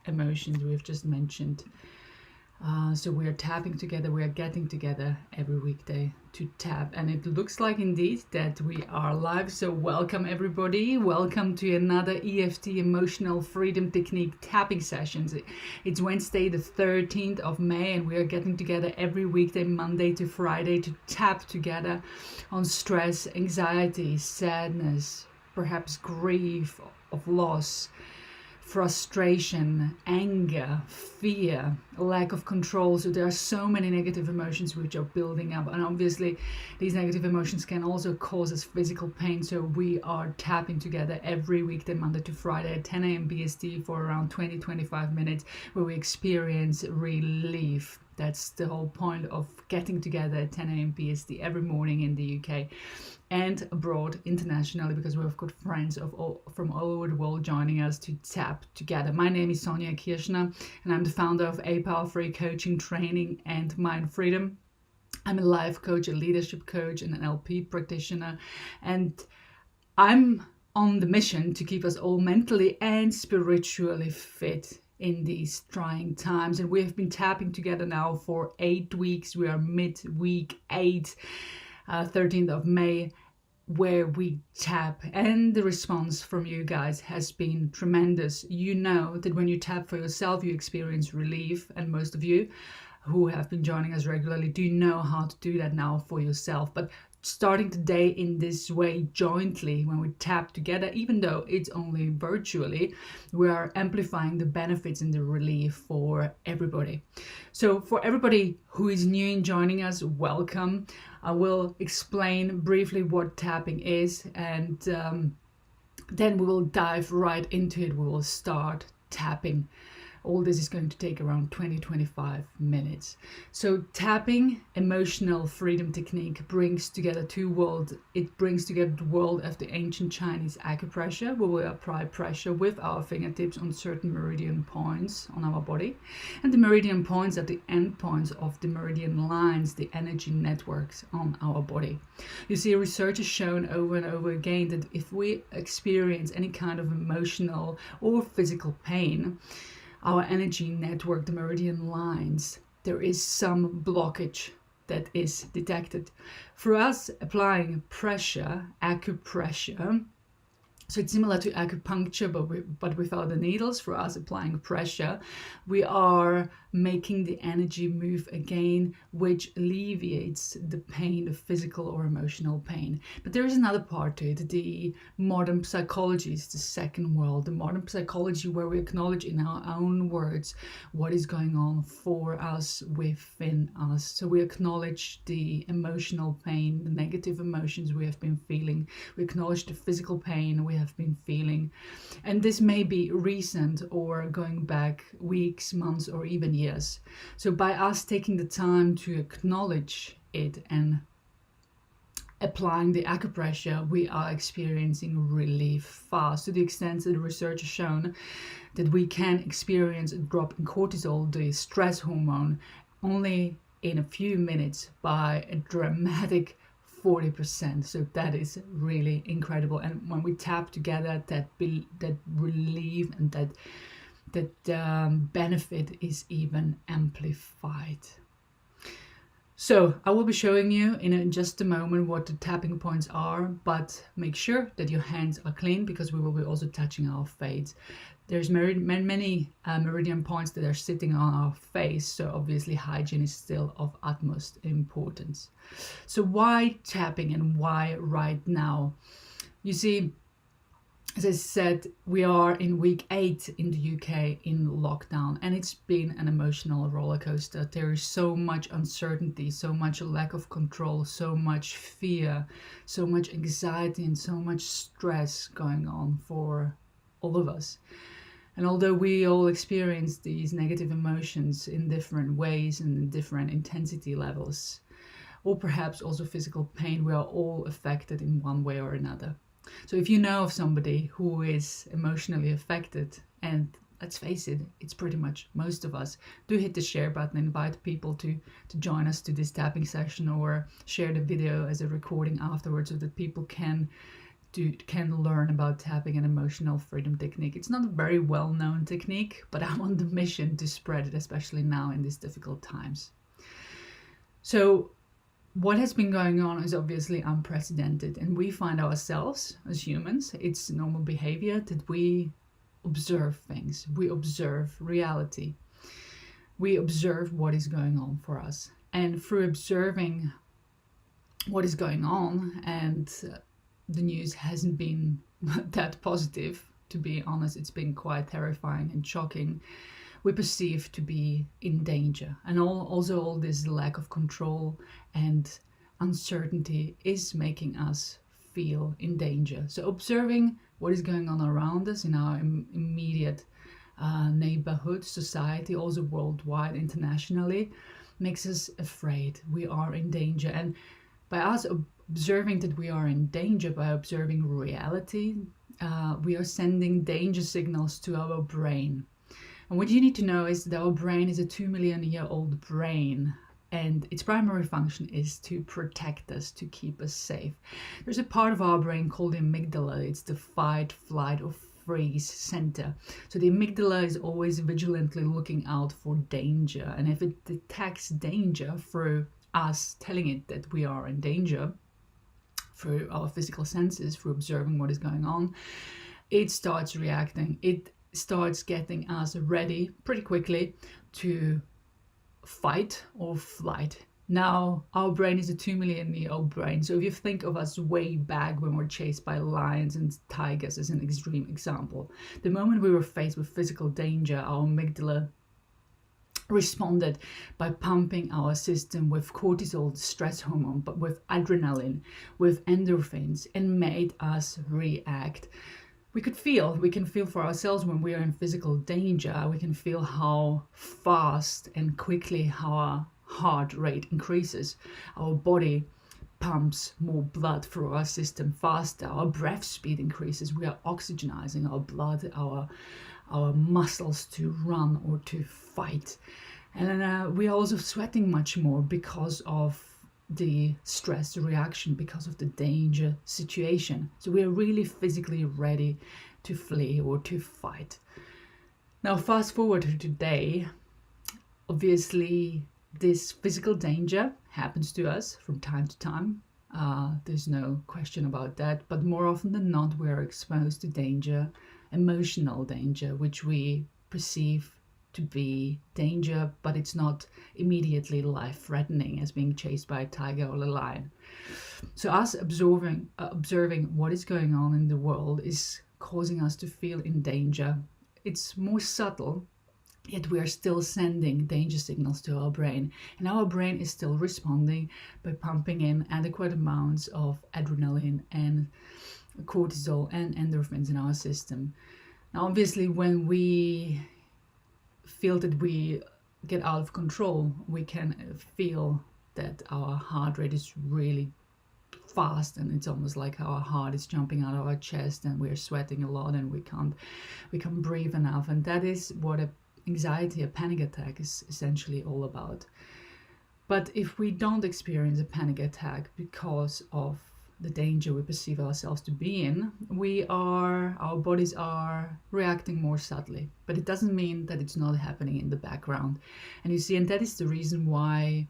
emotions we've just mentioned. So we are tapping together, we are getting together every weekday to tap, and it looks like indeed that we are live. So welcome everybody, welcome to another EFT Emotional Freedom Technique tapping sessions. It's Wednesday the 13th of May, and we are getting together every weekday, Monday to Friday, to tap together on stress, anxiety, sadness, perhaps grief of loss, frustration, anger, fear, lack of control. So there are so many negative emotions which are building up, and obviously these negative emotions can also cause us physical pain. So we are tapping together every weekday, Monday to Friday at 10 a.m. BST for around 20-25 minutes, where we experience relief. That's the whole point of getting together at 10 a.m. BST every morning in the UK and abroad internationally, because we have got friends from all over the world joining us to tap together. My name is Sonja Kirschner, and I'm the founder of A Power Free Coaching, Training and Mind Freedom. I'm a life coach, a leadership coach, and an NLP practitioner, and I'm on the mission to keep us all mentally and spiritually fit in these trying times. And we have been tapping together now for 8 weeks. We are mid-week 8, 13th of May, where we tap, and the response from you guys has been tremendous. You know that when you tap for yourself, you experience relief, and most of you who have been joining us regularly do know how to do that now for yourself. But starting today in this way jointly, when we tap together, even though it's only virtually, we are amplifying the benefits and the relief for everybody. So for everybody who is new in joining us, welcome. I will explain briefly what tapping is, and then we will dive right into it. We will start tapping. All this is going to take around 20-25 minutes. So tapping, emotional freedom technique, brings together two worlds. It brings together the world of the ancient Chinese acupressure, where we apply pressure with our fingertips on certain meridian points on our body. And the meridian points are the end points of the meridian lines, the energy networks on our body. You see, research has shown over and over again that if we experience any kind of emotional or physical pain, our energy network, the meridian lines, there is some blockage that is detected. For us, applying pressure, acupressure, so it's similar to acupuncture, but without the needles. For us, applying pressure, we are making the energy move again, which alleviates the pain, the physical or emotional pain. But there is another part to it. The modern psychology is the second world, the modern psychology, where we acknowledge in our own words what is going on for us, within us. So we acknowledge the emotional pain, the negative emotions we have been feeling. We acknowledge the physical pain we have been feeling. And this may be recent or going back weeks, months, or even years. So by us taking the time to acknowledge it and applying the acupressure, we are experiencing relief fast, to the extent that the research has shown that we can experience a drop in cortisol, the stress hormone, only in a few minutes by a dramatic 40%. So that is really incredible. And when we tap together, that relief and that benefit is even amplified. So I will be showing you in just a moment what the tapping points are, but make sure that your hands are clean, because we will be also touching our face. There's many meridian points that are sitting on our face, so obviously hygiene is still of utmost importance. So why tapping, and why right now? You see, as I said, we are in week 8 in the UK in lockdown, and it's been an emotional roller coaster. There is so much uncertainty, so much lack of control, so much fear, so much anxiety, and so much stress going on for all of us. And although we all experience these negative emotions in different ways and in different intensity levels, or perhaps also physical pain, we are all affected in one way or another. So if you know of somebody who is emotionally affected, and let's face it, it's pretty much most of us, do hit the share button, invite people to join us to this tapping session, or share the video as a recording afterwards, so that people can can learn about tapping and emotional freedom technique. It's not a very well-known technique, but I'm on the mission to spread it, especially now in these difficult times. So what has been going on is obviously unprecedented, and we find ourselves as humans, it's normal behavior that we observe things, we observe reality, we observe what is going on for us. And through observing what is going on, and the news hasn't been that positive, to be honest, it's been quite terrifying and shocking, we perceive to be in danger. And also all this lack of control and uncertainty is making us feel in danger. So observing what is going on around us in our immediate neighborhood, society, also worldwide, internationally, makes us afraid. We are in danger. And by us observing that we are in danger, by observing reality, we are sending danger signals to our brain. And what you need to know is that our brain is a 2 million year old brain, and its primary function is to protect us, to keep us safe. There's a part of our brain called the amygdala. It's the fight, flight, or freeze center. So the amygdala is always vigilantly looking out for danger, and if it detects danger through us telling it that we are in danger, through our physical senses, through observing what is going on, it starts reacting. It starts getting us ready pretty quickly to fight or flight. Now, our brain is a 2 million year old brain. So if you think of us way back when we were chased by lions and tigers as an extreme example, the moment we were faced with physical danger, our amygdala responded by pumping our system with cortisol, the stress hormone, but with adrenaline, with endorphins, and made us react. We can feel for ourselves when we are in physical danger. We can feel how fast and quickly our heart rate increases. Our body pumps more blood through our system faster. Our breath speed increases. We are oxygenizing our blood, our muscles to run or to fight. And then we are also sweating much more because of the stress reaction, because of the danger situation. So we are really physically ready to flee or to fight. Now fast forward to today, obviously this physical danger happens to us from time to time. There's no question about that, but more often than not we are exposed to danger, emotional danger, which we perceive to be danger, but it's not immediately life-threatening as being chased by a tiger or a lion. So us observing what is going on in the world is causing us to feel in danger. It's more subtle, yet we are still sending danger signals to our brain, and our brain is still responding by pumping in adequate amounts of adrenaline and cortisol and endorphins in our system. Now obviously when we feel that we get out of control, we can feel that our heart rate is really fast, and it's almost like our heart is jumping out of our chest, and we're sweating a lot, and we can't breathe enough. And that is what anxiety, a panic attack, is essentially all about. But if we don't experience a panic attack because of the danger we perceive ourselves to be in, our bodies are reacting more subtly. But it doesn't mean that it's not happening in the background. And you see, and that is the reason why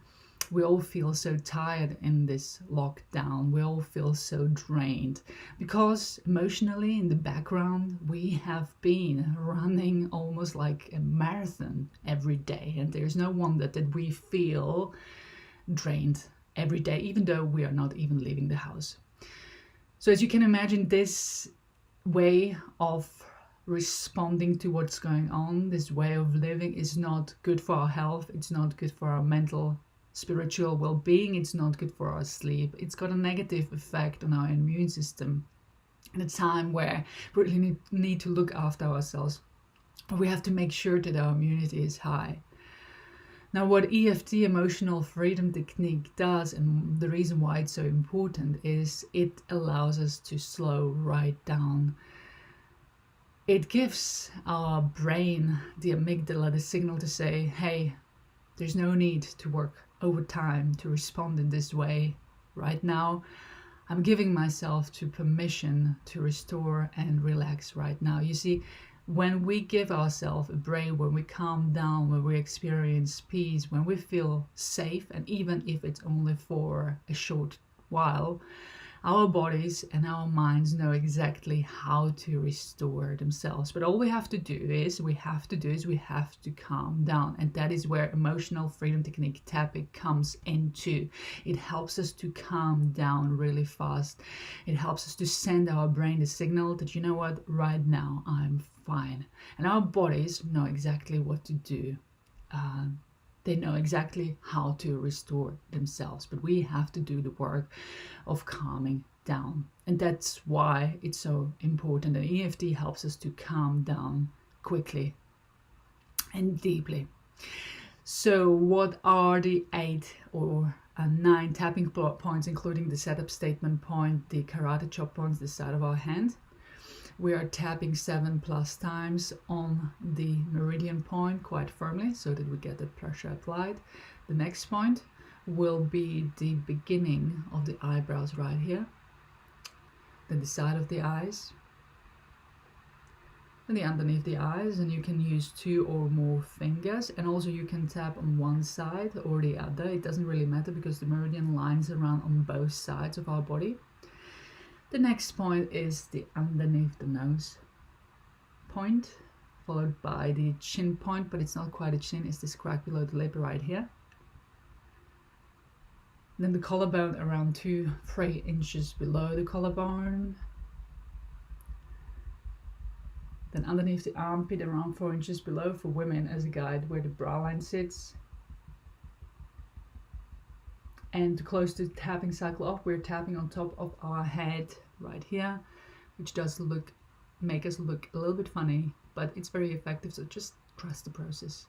we all feel so tired in this lockdown. We all feel so drained, because emotionally in the background we have been running almost like a marathon every day, and there's no wonder that we feel drained every day, even though we are not even leaving the house. So as you can imagine, this way of responding to what's going on, this way of living, is not good for our health. It's not good for our mental, spiritual well-being. It's not good for our sleep. It's got a negative effect on our immune system in a time where we really need to look after ourselves. We have to make sure that our immunity is high. Now, what EFT, emotional freedom technique, does, and the reason why it's so important, is it allows us to slow right down. It gives our brain, the amygdala, the signal to say, hey, there's no need to work overtime to respond in this way right now. I'm giving myself to permission to restore and relax right now. You see, when we give ourselves a break, when we calm down, when we experience peace, when we feel safe, and even if it's only for a short while, our bodies and our minds know exactly how to restore themselves. But all we have to do is we have to calm down. And that is where emotional freedom technique tapping comes into. It helps us to calm down really fast. It helps us to send our brain the signal that, you know what, right now I'm fine. And our bodies know exactly what to do. They know exactly how to restore themselves, but we have to do the work of calming down. And that's why it's so important. And EFT helps us to calm down quickly and deeply. So what are the 8 or 9 tapping points, including the setup statement point, the karate chop points, the side of our hand? We are tapping 7+ times on the meridian point quite firmly so that we get the pressure applied. The next point will be the beginning of the eyebrows right here, then the side of the eyes, and the underneath the eyes, and you can use 2 or more fingers, and also you can tap on one side or the other. It doesn't really matter because the meridian lines around on both sides of our body. The next point is the underneath the nose point, followed by the chin point, but it's not quite a chin, it's this crack below the lip right here. Then the collarbone around 2-3 inches below the collarbone. Then underneath the armpit around 4 inches below for women as a guide where the bra line sits. And to close the tapping cycle off, we're tapping on top of our head right here, which does make us look a little bit funny, but it's very effective, so just trust the process.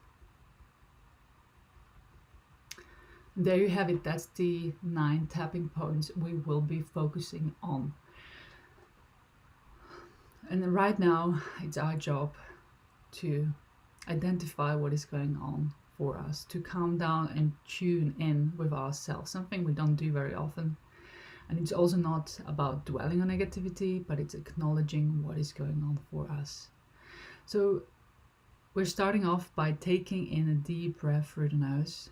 And there you have it. That's the 9 tapping points we will be focusing on. And then right now, it's our job to identify what is going on for us, to calm down and tune in with ourselves, something we don't do very often. And it's also not about dwelling on negativity, but it's acknowledging what is going on for us. So we're starting off by taking in a deep breath through the nose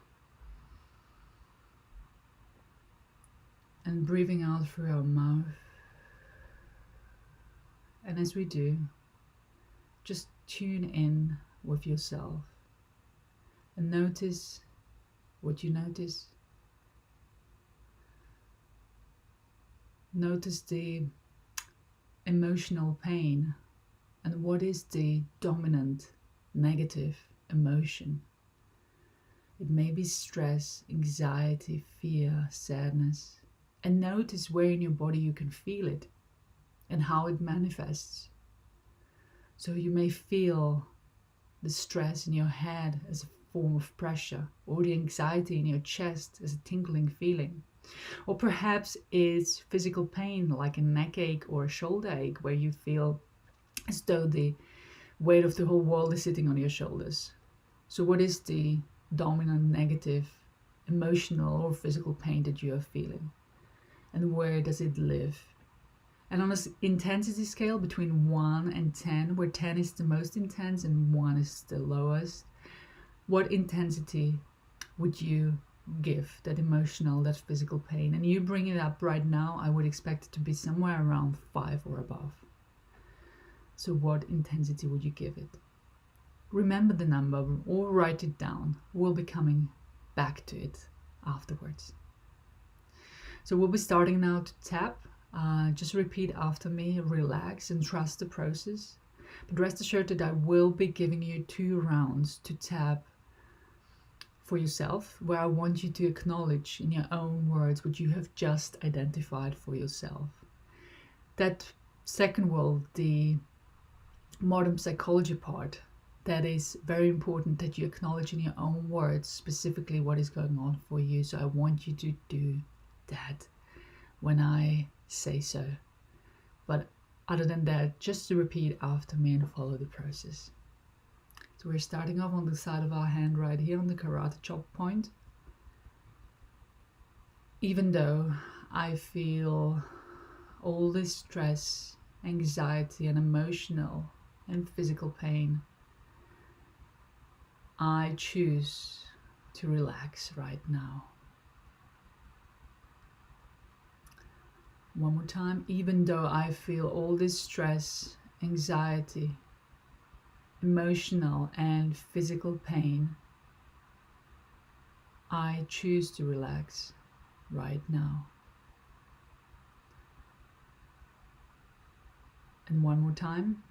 and breathing out through our mouth. And as we do, just tune in with yourself and notice what you notice. Notice the emotional pain and what is the dominant negative emotion. It may be stress, anxiety, fear, sadness. And notice where in your body you can feel it and how it manifests. So you may feel the stress in your head as a form of pressure, or the anxiety in your chest as a tingling feeling. Or perhaps it's physical pain like a neck ache or a shoulder ache where you feel as though the weight of the whole world is sitting on your shoulders. So what is the dominant negative emotional or physical pain that you are feeling? And where does it live? And on an intensity scale between 1 and 10, where 10 is the most intense and 1 is the lowest, what intensity would you give that emotional, that physical pain? And you bring it up right now, I would expect it to be somewhere around 5 or above. So what intensity would you give it? Remember the number or write it down. We'll be coming back to it afterwards. So we'll be starting now to tap. Just repeat after me, relax and trust the process. But rest assured that I will be giving you 2 rounds to tap for yourself, where I want you to acknowledge in your own words what you have just identified for yourself. That second world, the modern psychology part, that is very important that you acknowledge in your own words specifically what is going on for you. So I want you to do that when I say so. But other than that, just to repeat after me and follow the process. So we're starting off on the side of our hand right here on the karate chop point. Even though I feel all this stress, anxiety, and emotional and physical pain, I choose to relax right now. One more time. Even though I feel all this stress, anxiety, emotional and physical pain, I choose to relax right now. And one more time.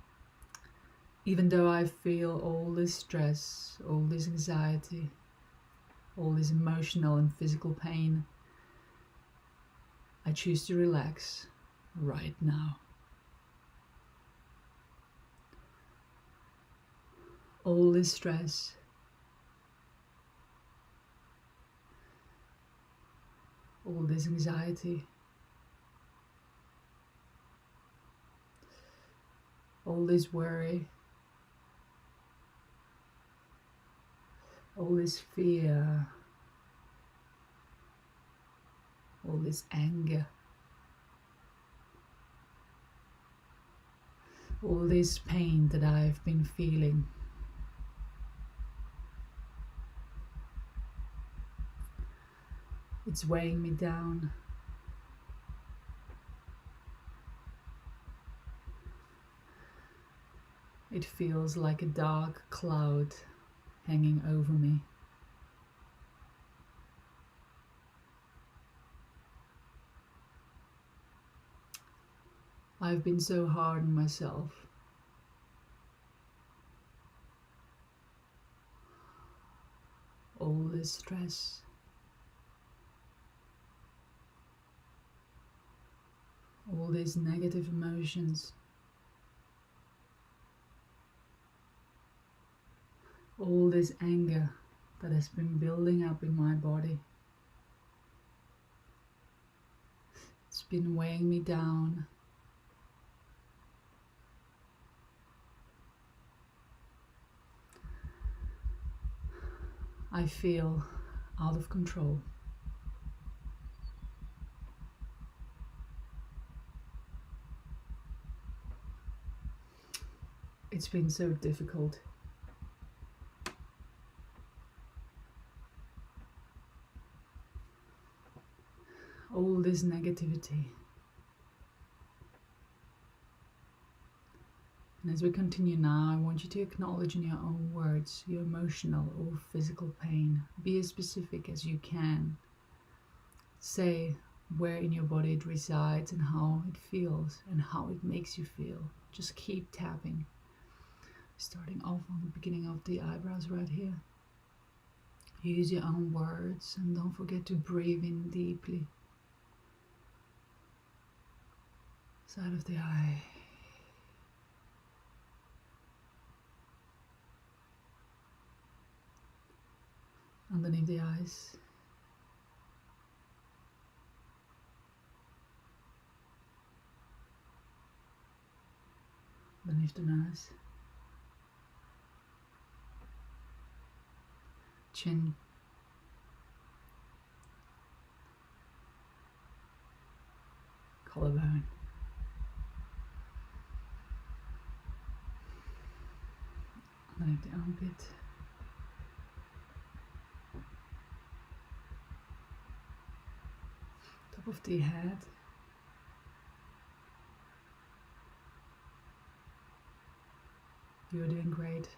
Even though I feel all this stress, all this anxiety, all this emotional and physical pain, I choose to relax right now. All this stress, all this anxiety, all this worry, all this fear, all this anger, all this pain that I've been feeling. It's weighing me down. It feels like a dark cloud hanging over me. I've been so hard on myself. All this stress, all these negative emotions, all this anger that has been building up in my body. It's been weighing me down. I feel out of control. It's been so difficult. All this negativity. And as we continue now, I want you to acknowledge in your own words your emotional or physical pain. Be as specific as you can. Say where in your body it resides and how it feels and how it makes you feel. Just keep tapping. Starting off on the beginning of the eyebrows right here. Use your own words and don't forget to breathe in deeply. Side of the eye. Underneath the eyes. Underneath the nose. Chin. Collarbone. Underneath the armpit. Top of the head. You're doing great.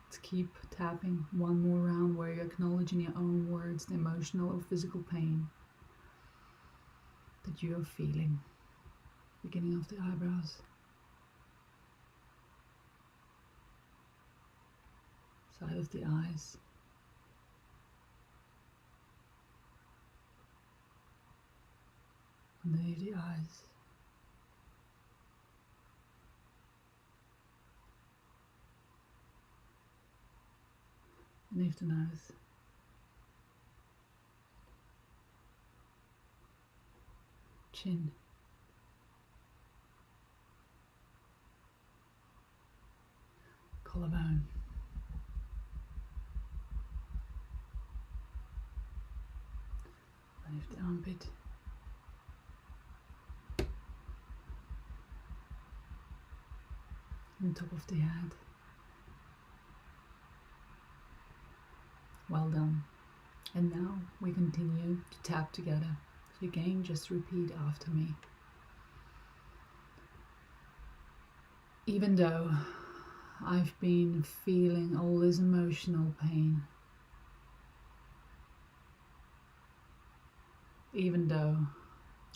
Let's keep tapping one more round where you acknowledge in your own words the emotional or physical pain that you are feeling. Beginning of the eyebrows. Side of the eyes. Underneath the eyes. Underneath the nose. Chin. Collarbone. Underneath the armpit. on top of the head. Well done. And now we continue to tap together. So again, just repeat after me. Even though I've been feeling all this emotional pain, even though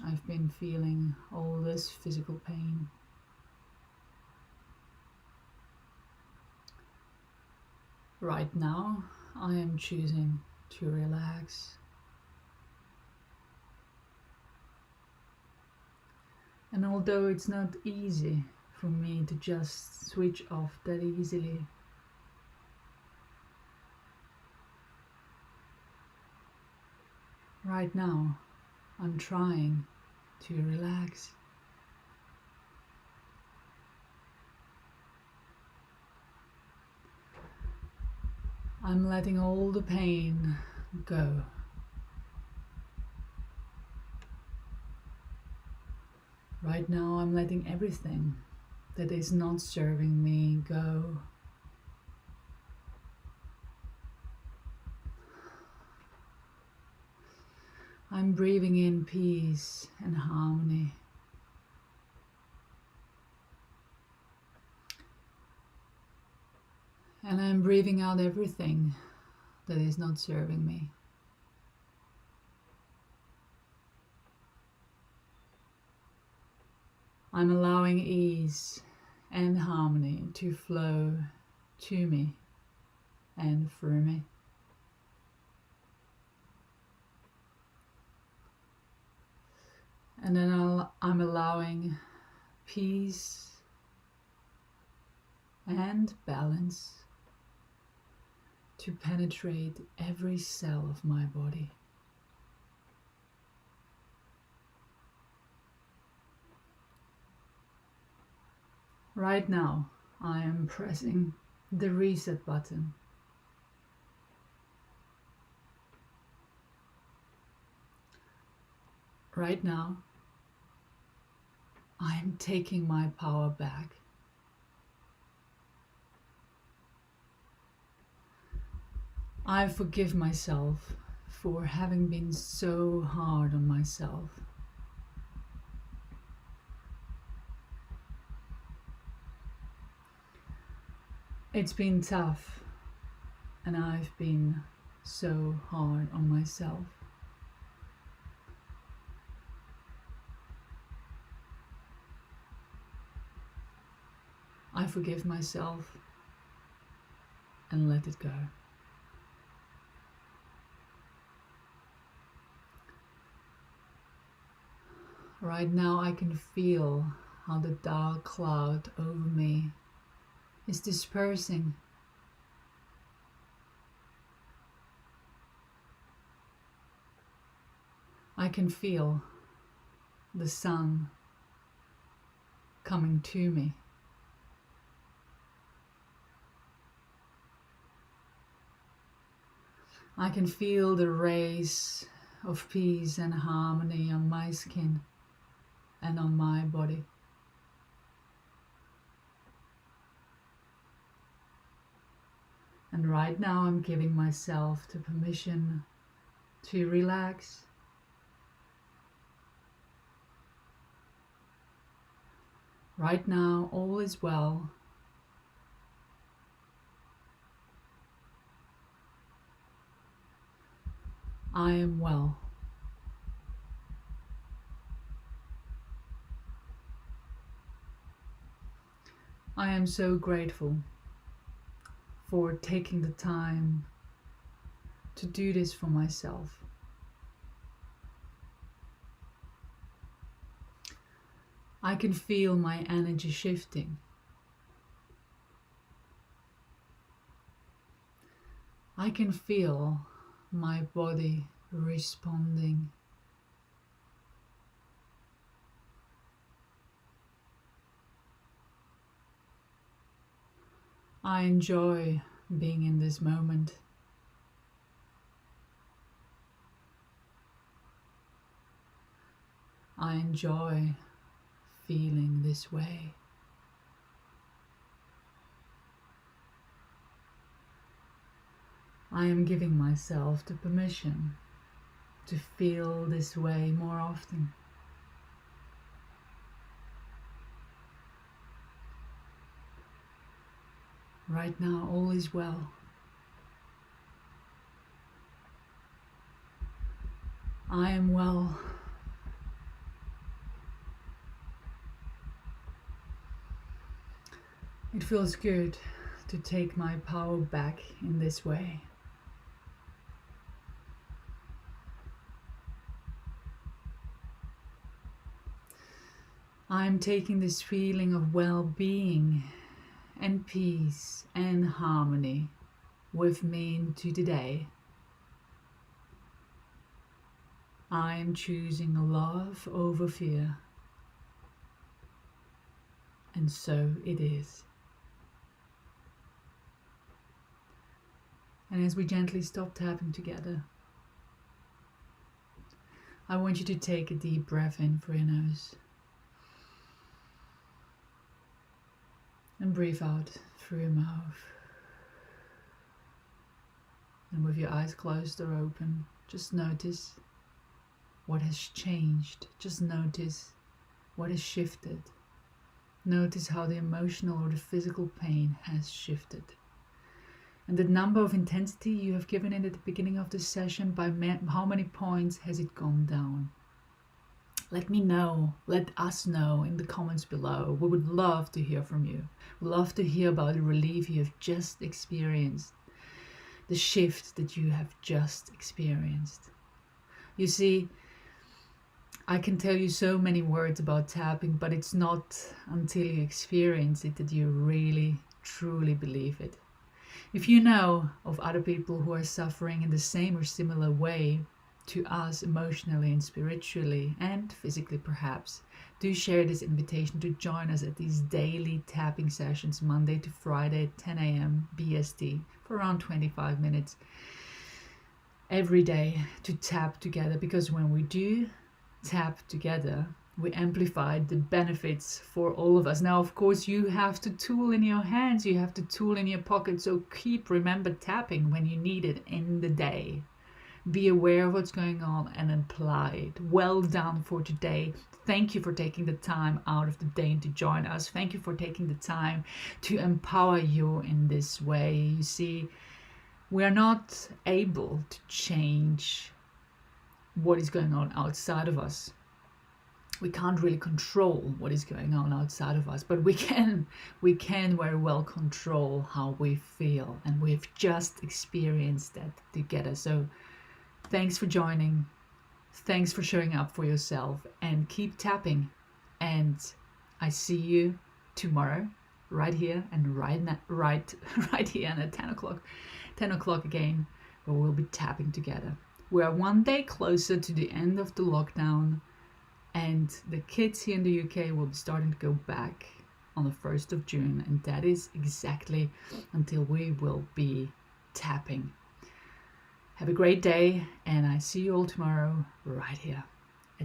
I've been feeling all this physical pain, right now I am choosing to relax. And although it's not easy for me to just switch off that easily, right now I'm trying to relax. I'm letting all the pain go. Right now I'm letting everything that is not serving me go. I'm breathing in peace and harmony. And I'm breathing out everything that is not serving me. I'm allowing ease and harmony to flow to me and through me. And then I'm allowing peace and balance to penetrate every cell of my body. Right now, I am pressing the reset button. Right now, I am taking my power back. I forgive myself for having been so hard on myself. It's been tough, and I've been so hard on myself. I forgive myself and let it go. Right now I can feel how the dark cloud over me is dispersing. I can feel the sun coming to me. I can feel the rays of peace and harmony on my skin and on my body. And right now I'm giving myself the permission to relax. Right now all is well. I am well. I am so grateful for taking the time to do this for myself. I can feel my energy shifting. I can feel my body responding. I enjoy being in this moment. I enjoy feeling this way. I am giving myself the permission to feel this way more often. Right now, all is well. I am well. It feels good to take my power back in this way. I'm taking this feeling of well-being and peace and harmony with me into today. I am choosing love over fear. And so it is. And as we gently stop tapping together, I want you to take a deep breath in through your nose. And breathe out through your mouth. And with your eyes closed or open, just notice what has changed. Just notice what has shifted. Notice how the emotional or the physical pain has shifted. And the number of intensity you have given it at the beginning of the session, by how many points has it gone down? Let me know, let us know in the comments below. We would love to hear from you. We'd love to hear about the relief you have just experienced, the shift that you have just experienced. You see, I can tell you so many words about tapping, but it's not until you experience it that you really, truly believe it. If you know of other people who are suffering in the same or similar way to us emotionally and spiritually and physically perhaps, do share this invitation to join us at these daily tapping sessions Monday to Friday at 10 a.m. BST for around 25 minutes every day to tap together, because when we do tap together, we amplify the benefits for all of us. Now, of course, you have the tool in your hands, you have the tool in your pocket, so remember tapping when you need it in the day. Be aware of what's going on and apply it. Well done for today. Thank you for taking the time out of the day to join us. Thank you for taking the time to empower you in this way. You see, we are not able to change what is going on outside of us. We can't really control what is going on outside of us, but we can very well control how we feel, and we've just experienced that together. So thanks for joining, thanks for showing up for yourself, and keep tapping. And I see you tomorrow right here and right here and at 10 o'clock again, where we'll be tapping together. We are one day closer to the end of the lockdown, and the kids here in the UK will be starting to go back on the 1st of June, and that is exactly until we will be tapping. Have a great day, and I see you all tomorrow right here.